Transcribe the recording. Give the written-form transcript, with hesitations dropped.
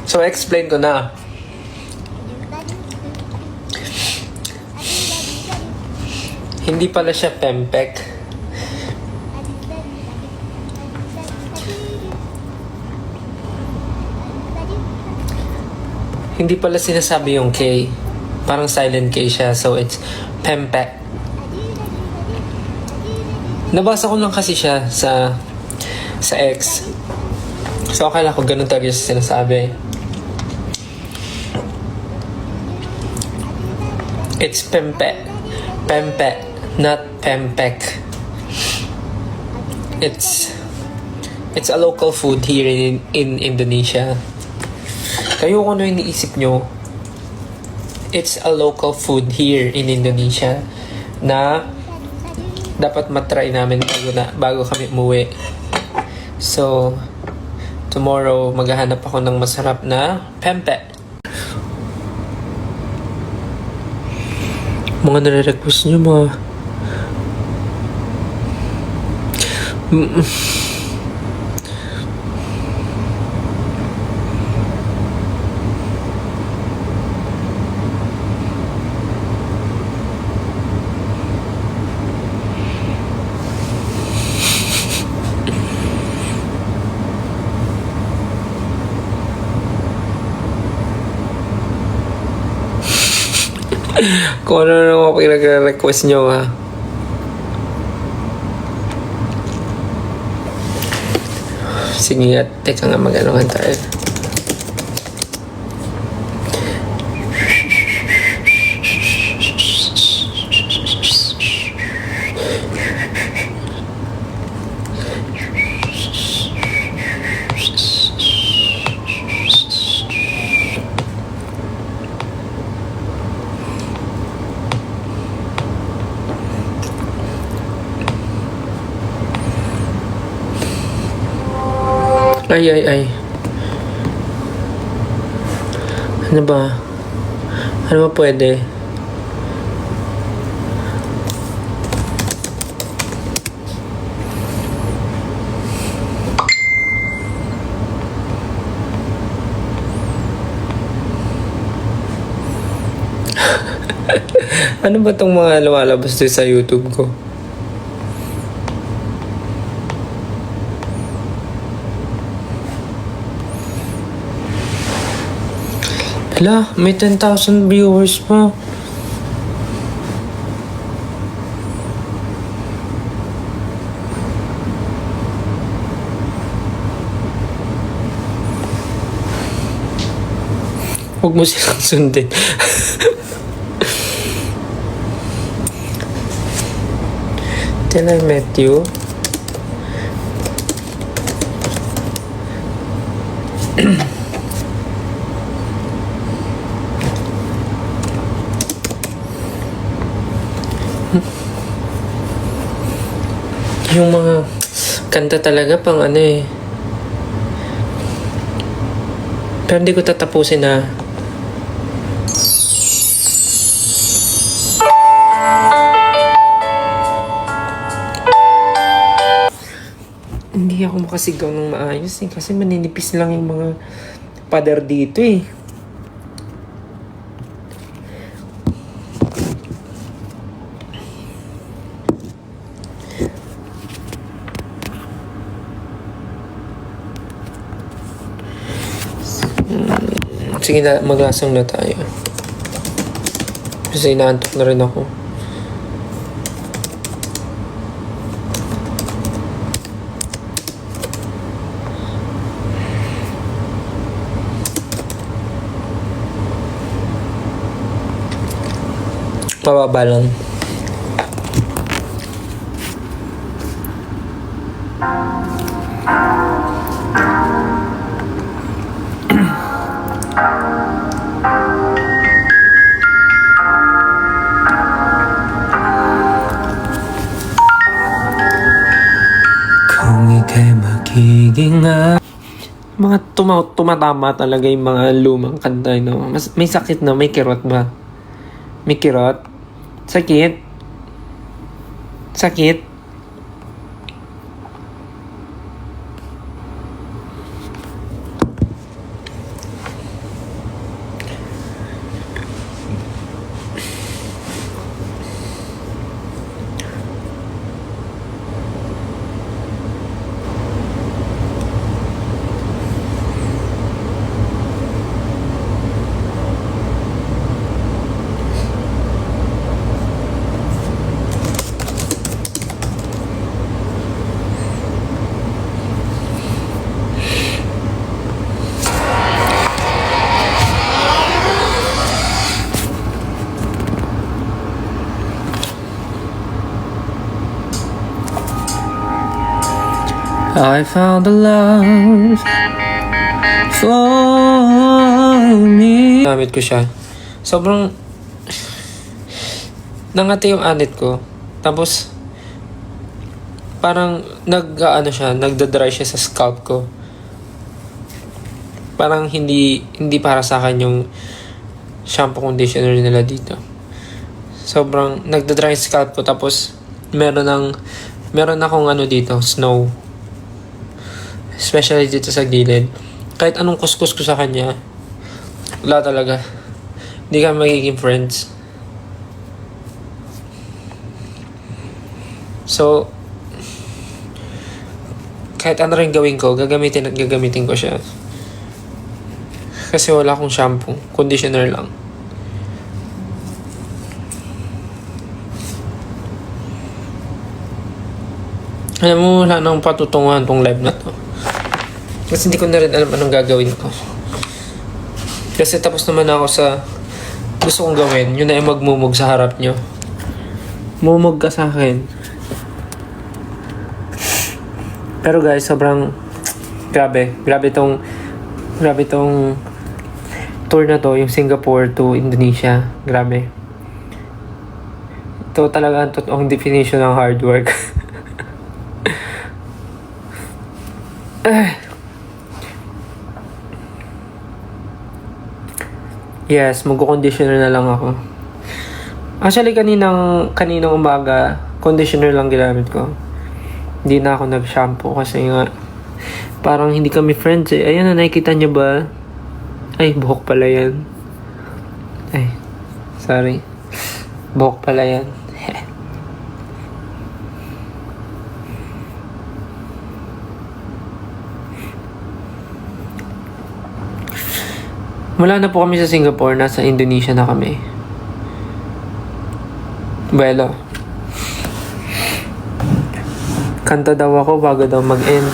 So, explain ko na. Hindi pala siya pempek. Hindi pala sinasabi yung K. Parang silent K siya. So, it's pempek. Nabasa ko lang kasi siya sa X. So, akala ko ganun talaga siya sinasabi. It's pempek. Pempek, not pempek. It's a local food here in Indonesia. Kayo kung ano yung iniisip nyo, it's a local food here in Indonesia na dapat matry namin bago kami umuwi. So, tomorrow maghahanap ako ng masarap na pempek. Mga nare-request nyo, mga kung ano na mga pinag-request nyo, ha. Sige at teka nga mag-anuhan tayo. Ay. Ano ba? Ano ba pwede? Ano ba tong mga lumalabas doon sa YouTube ko? Hala, may 10,000 viewers pa. Huwag mo silang sundin. Till I met you. Yung mga kanta talaga pang ano eh. Pero hindi ko tatapusin na. Hindi ako makasigaw ng maayos eh. Kasi maninipis lang yung mga pader dito eh. Sige na, maglasang na tayo. Kasi inaantok na rin ako. Pababa lang. Mga tumatama talaga yung mga lumang kanta, no? May sakit na, may kirot ba? May kirot? Sakit? Sakit? I found the love for me. Gamit ko siya. Sobrang nangati yung anit ko. Tapos parang nagda-dry siya sa scalp ko. Parang hindi para sa akin yung shampoo conditioner nila dito. Sobrang nagda-dry scalp ko, tapos meron akong dito, snow. Especially dito sa gilid. Kahit anong kuskus ko sa kanya, wala talaga. Hindi kami magiging friends. So, kahit ano rin gawin ko, gagamitin ko siya. Kasi wala akong shampoo. Conditioner lang. Alam mo, wala nang patutunguhan tong live na to. Kasi hindi ko na rin alam anong gagawin ko. Kasi tapos naman ako sa gusto kong gawin. Yun na yung magmumug sa harap nyo. Mumug ka sa akin. Pero guys, sobrang grabe tong tour na to, yung Singapore to Indonesia. Grabe. Ito talaga ang totoong definition ng hard work. Yes, magko-conditioner na lang ako. Actually, kaninang umaga, conditioner lang ginamit ko. Hindi na ako nag-shampoo kasi nga parang hindi kami friends eh. Ayan na, nakikita niyo ba? Ay, buhok pala yan. Ay, sorry. Buhok pala yan. Wala na po kami sa Singapore. Nasa Indonesia na kami. Bueno. Kanta daw ako bago daw mag-end.